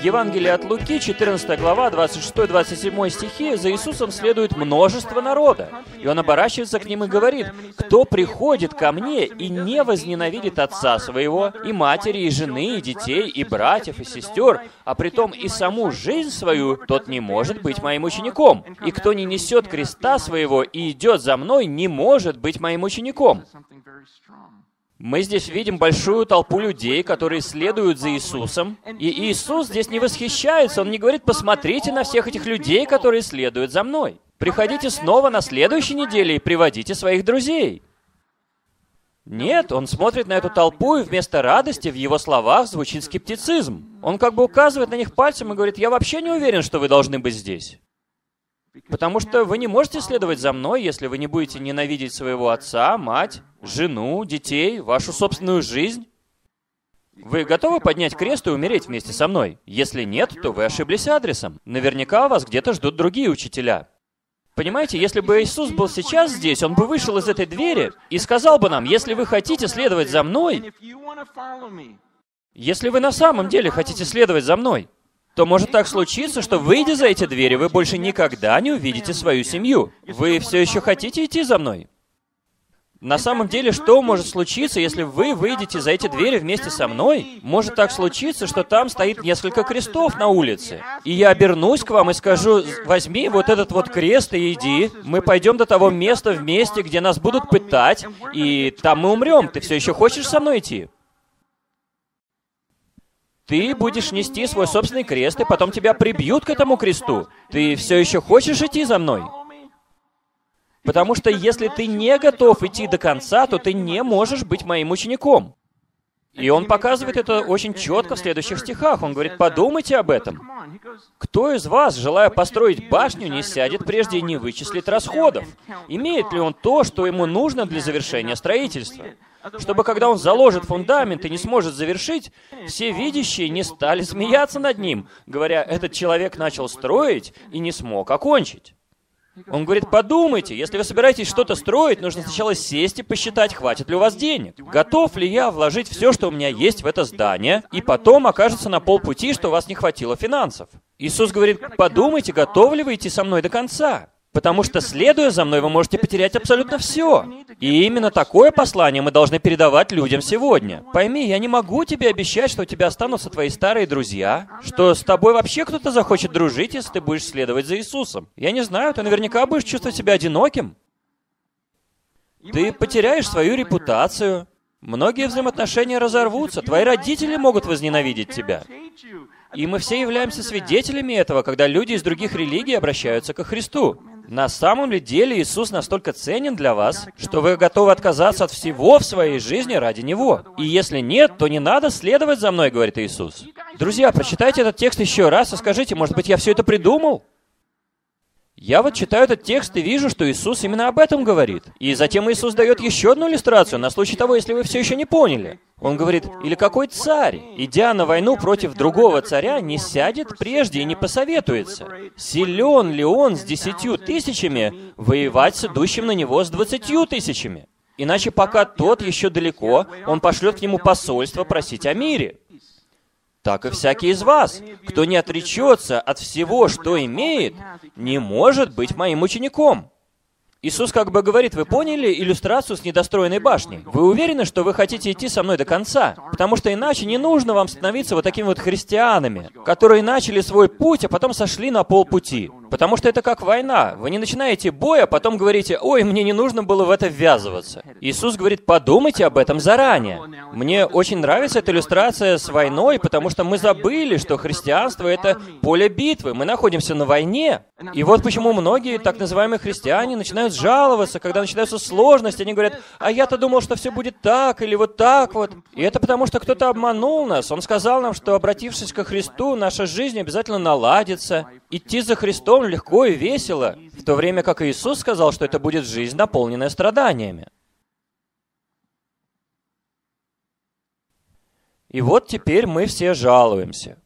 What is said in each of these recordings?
Евангелии от Луки, 14 глава, 26-27 стихи, за Иисусом следует множество народа. И Он оборачивается к ним и говорит: «Кто приходит ко мне и не возненавидит отца своего, и матери, и жены, и детей, и братьев, и сестер, а притом и саму жизнь свою, тот не может быть моим учеником. И кто не несет креста своего и идет за мной, не может быть моим учеником». Мы здесь видим большую толпу людей, которые следуют за Иисусом. И Иисус здесь не восхищается, Он не говорит: «Посмотрите на всех этих людей, которые следуют за мной. Приходите снова на следующей неделе и приводите своих друзей». Нет, Он смотрит на эту толпу, и вместо радости в Его словах звучит скептицизм. Он как бы указывает на них пальцем и говорит: «Я вообще не уверен, что вы должны быть здесь. Потому что вы не можете следовать за мной, если вы не будете ненавидеть своего отца, мать, жену, детей, вашу собственную жизнь. Вы готовы поднять крест и умереть вместе со мной? Если нет, то вы ошиблись адресом. Наверняка вас где-то ждут другие учителя». Понимаете, если бы Иисус был сейчас здесь, Он бы вышел из этой двери и сказал бы нам: «Если вы хотите следовать за мной, если вы на самом деле хотите следовать за мной, то может так случиться, что, выйдя за эти двери, вы больше никогда не увидите свою семью. Вы все еще хотите идти за мной?» На самом деле, что может случиться, если вы выйдете за эти двери вместе со мной? Может так случиться, что там стоит несколько крестов на улице. И я обернусь к вам и скажу: «Возьми вот этот вот крест и иди. Мы пойдем до того места вместе, где нас будут пытать, и там мы умрем. Ты все еще хочешь со мной идти?» Ты будешь нести свой собственный крест, и потом тебя прибьют к этому кресту. Ты все еще хочешь идти за мной? Потому что если ты не готов идти до конца, то ты не можешь быть моим учеником. И Он показывает это очень четко в следующих стихах. Он говорит: «Подумайте об этом. Кто из вас, желая построить башню, не сядет прежде и не вычислит расходов? Имеет ли он то, что ему нужно для завершения строительства? Чтобы, когда он заложит фундамент и не сможет завершить, все видящие не стали смеяться над ним, говоря: этот человек начал строить и не смог окончить». Он говорит: подумайте, если вы собираетесь что-то строить, нужно сначала сесть и посчитать, хватит ли у вас денег. Готов ли я вложить все, что у меня есть в это здание, и потом окажется на полпути, что у вас не хватило финансов. Иисус говорит: подумайте, готовы ли вы идти со мной до конца. Потому что, следуя за мной, вы можете потерять абсолютно все. И именно такое послание мы должны передавать людям сегодня. Пойми, я не могу тебе обещать, что у тебя останутся твои старые друзья, что с тобой вообще кто-то захочет дружить, если ты будешь следовать за Иисусом. Я не знаю, ты наверняка будешь чувствовать себя одиноким. Ты потеряешь свою репутацию. Многие взаимоотношения разорвутся. Твои родители могут возненавидеть тебя. И мы все являемся свидетелями этого, когда люди из других религий обращаются ко Христу. На самом ли деле Иисус настолько ценен для вас, что вы готовы отказаться от всего в своей жизни ради Него? И если нет, то не надо следовать за мной, говорит Иисус. Друзья, прочитайте этот текст еще раз и скажите: может быть, я все это придумал? Я вот читаю этот текст и вижу, что Иисус именно об этом говорит. И затем Иисус дает еще одну иллюстрацию на случай того, если вы все еще не поняли. Он говорит: или какой царь, идя на войну против другого царя, не сядет прежде и не посоветуется, силен ли он с 10 000 воевать с идущим на него с 20 000? Иначе пока тот еще далеко, он пошлет к нему посольство просить о мире. Так и всякий из вас, кто не отречется от всего, что имеет, не может быть моим учеником. Иисус как бы говорит: вы поняли иллюстрацию с недостроенной башней? Вы уверены, что вы хотите идти со мной до конца? Потому что иначе не нужно вам становиться вот такими вот христианами, которые начали свой путь, а потом сошли на полпути. Потому что это как война. Вы не начинаете бой, а потом говорите: ой, мне не нужно было в это ввязываться. Иисус говорит: подумайте об этом заранее. Мне очень нравится эта иллюстрация с войной, потому что мы забыли, что христианство — это поле битвы. Мы находимся на войне. И вот почему многие так называемые христиане начинают жаловаться, когда начинаются сложности. Они говорят: а я-то думал, что все будет так или вот так вот. И это потому, что кто-то обманул нас. Он сказал нам, что, обратившись ко Христу, наша жизнь обязательно наладится. Идти за Христом легко и весело, в то время как Иисус сказал, что это будет жизнь, наполненная страданиями. И вот теперь мы все жалуемся.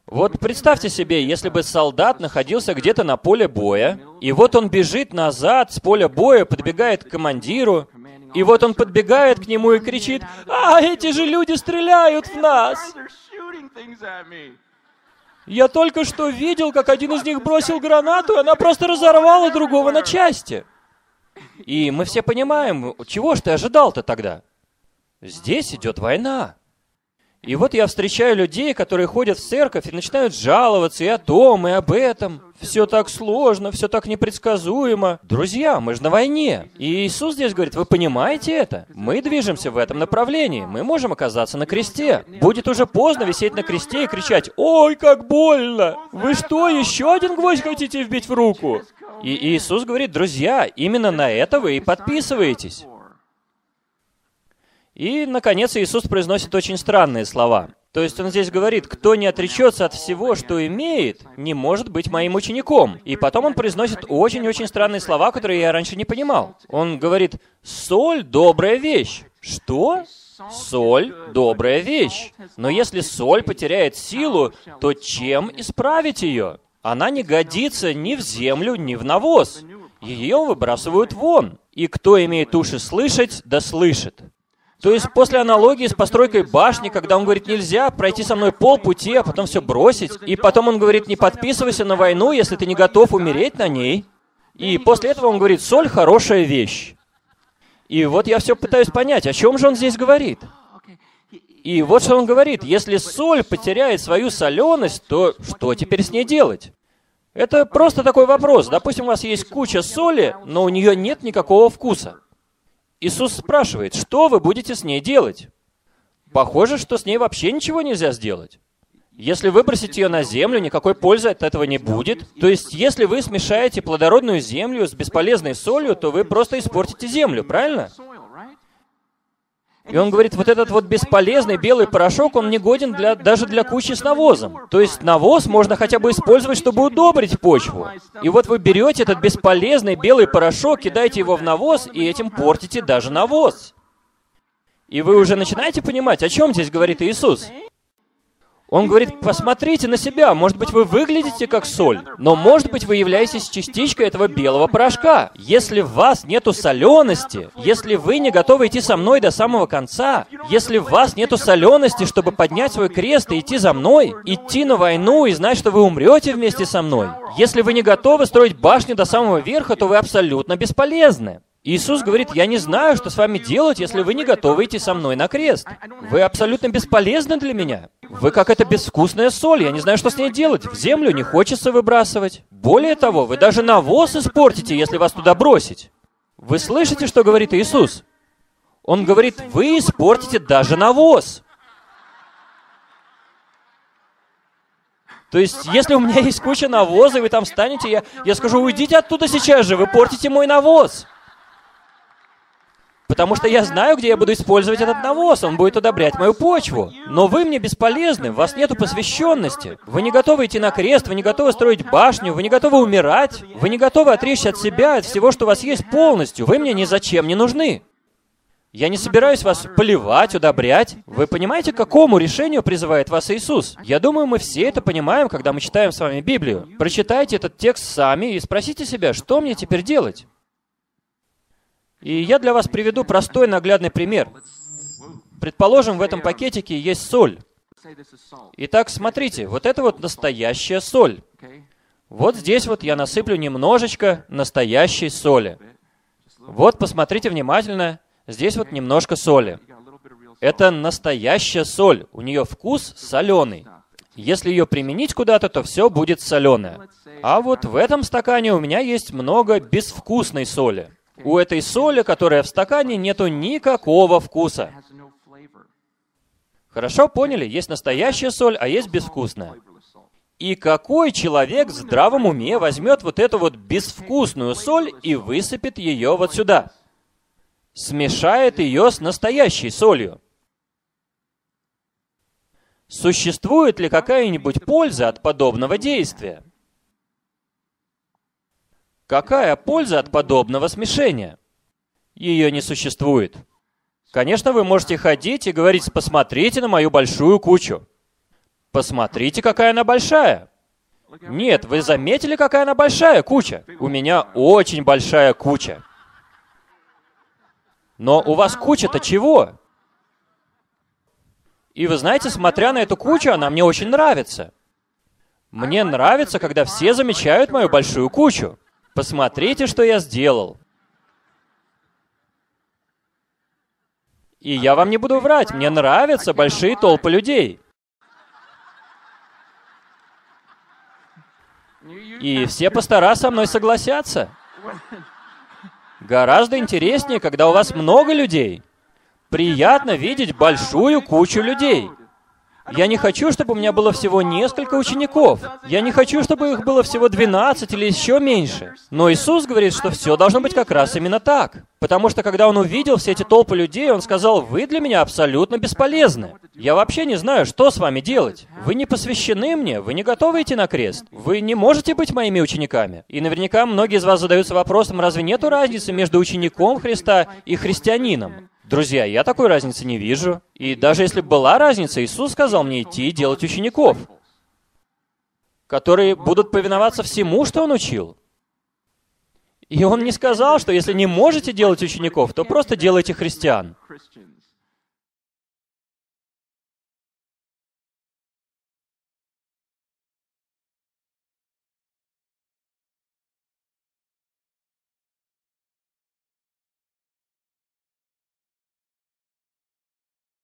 Вот представьте себе, если бы солдат находился где-то на поле боя, и вот он бежит назад с поля боя, подбегает к командиру, и вот он подбегает к нему и кричит: «А, эти же люди стреляют в нас!» Я только что видел, как один из них бросил гранату, и она просто разорвала другого на части. И мы все понимаем, чего ж ты ожидал-то тогда? Здесь идет война. И вот я встречаю людей, которые ходят в церковь и начинают жаловаться и о том, и об этом. Все так сложно, все так непредсказуемо. Друзья, мы же на войне. И Иисус здесь говорит, вы понимаете это? Мы движемся в этом направлении. Мы можем оказаться на кресте. Будет уже поздно висеть на кресте и кричать, «Ой, как больно! Вы что, еще один гвоздь хотите вбить в руку?» И Иисус говорит, друзья, именно на это вы и подписываетесь. И, наконец, Иисус произносит очень странные слова. То есть Он здесь говорит, кто не отречется от всего, что имеет, не может быть моим учеником. И потом Он произносит очень-очень странные слова, которые я раньше не понимал. Он говорит, соль – добрая вещь. Что? Соль – добрая вещь. Но если соль потеряет силу, то чем исправить ее? Она не годится ни в землю, ни в навоз. Ее выбрасывают вон. И кто имеет уши слышать, да слышит. То есть после аналогии с постройкой башни, когда он говорит, нельзя пройти со мной полпути, а потом все бросить, и потом он говорит, не подписывайся на войну, если ты не готов умереть на ней. И после этого он говорит, соль – хорошая вещь. И вот я все пытаюсь понять, о чем же он здесь говорит. И вот что он говорит, если соль потеряет свою соленость, то что теперь с ней делать? Это просто такой вопрос. Допустим, у вас есть куча соли, но у нее нет никакого вкуса. Иисус спрашивает, что вы будете с ней делать? Похоже, что с ней вообще ничего нельзя сделать. Если выбросить ее на землю, никакой пользы от этого не будет. То есть, если вы смешаете плодородную землю с бесполезной солью, то вы просто испортите землю, правильно? И он говорит, вот этот вот бесполезный белый порошок, он не годен даже для кучи с навозом. То есть навоз можно хотя бы использовать, чтобы удобрить почву. И вот вы берете этот бесполезный белый порошок, кидаете его в навоз, и этим портите даже навоз. И вы уже начинаете понимать, о чем здесь говорит Иисус. Он говорит, посмотрите на себя, может быть, вы выглядите как соль, но, может быть, вы являетесь частичкой этого белого порошка. Если в вас нету солености, если вы не готовы идти со мной до самого конца, если в вас нету солености, чтобы поднять свой крест и идти за мной, идти на войну и знать, что вы умрете вместе со мной, если вы не готовы строить башню до самого верха, то вы абсолютно бесполезны. Иисус говорит, я не знаю, что с вами делать, если вы не готовы идти со мной на крест. Вы абсолютно бесполезны для меня. Вы как эта безвкусная соль, я не знаю, что с ней делать. В землю не хочется выбрасывать. Более того, вы даже навоз испортите, если вас туда бросить. Вы слышите, что говорит Иисус? Он говорит, вы испортите даже навоз. То есть, если у меня есть куча навоза, и вы там встанете, я скажу, уйдите оттуда сейчас же, вы портите мой навоз. Потому что я знаю, где я буду использовать этот навоз, он будет удобрять мою почву. Но вы мне бесполезны, у вас нету посвященности. Вы не готовы идти на крест, вы не готовы строить башню, вы не готовы умирать, вы не готовы отречься от себя, от всего, что у вас есть полностью. Вы мне ни зачем не нужны. Я не собираюсь вас поливать, удобрять. Вы понимаете, к какому решению призывает вас Иисус? Я думаю, мы все это понимаем, когда мы читаем с вами Библию. Прочитайте этот текст сами и спросите себя, что мне теперь делать? И я для вас приведу простой наглядный пример. Предположим, в этом пакетике есть соль. Итак, смотрите, вот это вот настоящая соль. Вот здесь вот я насыплю немножечко настоящей соли. Вот, посмотрите внимательно, здесь вот немножко соли. Это настоящая соль, у нее вкус соленый. Если ее применить куда-то, то все будет соленое. А вот в этом стакане у меня есть много безвкусной соли. У этой соли, которая в стакане, нету никакого вкуса. Хорошо поняли? Есть настоящая соль, а есть безвкусная. И какой человек в здравом уме возьмет вот эту вот безвкусную соль и высыпет ее вот сюда? Смешает ее с настоящей солью. Существует ли какая-нибудь польза от подобного действия? Какая польза от подобного смешения? Ее не существует. Конечно, вы можете ходить и говорить, посмотрите на мою большую кучу. Посмотрите, какая она большая. Нет, вы заметили, какая она большая куча? У меня очень большая куча. Но у вас куча-то чего? И вы знаете, смотря на эту кучу, она мне очень нравится. Мне нравится, когда все замечают мою большую кучу. Посмотрите, что я сделал. И я вам не буду врать, мне нравятся большие толпы людей. И все пастора со мной согласятся. Гораздо интереснее, когда у вас много людей. Приятно видеть большую кучу людей. Я не хочу, чтобы у меня было всего несколько учеников. Я не хочу, чтобы их было всего 12 или еще меньше. Но Иисус говорит, что все должно быть как раз именно так. Потому что, когда Он увидел все эти толпы людей, Он сказал: «Вы для меня абсолютно бесполезны. Я вообще не знаю, что с вами делать. Вы не посвящены мне, вы не готовы идти на крест. Вы не можете быть моими учениками». И наверняка многие из вас задаются вопросом, разве нету разницы между учеником Христа и христианином? Друзья, я такой разницы не вижу. И даже если была разница, Иисус сказал мне идти и делать учеников, которые будут повиноваться всему, что Он учил. И Он не сказал, что если не можете делать учеников, то просто делайте христиан.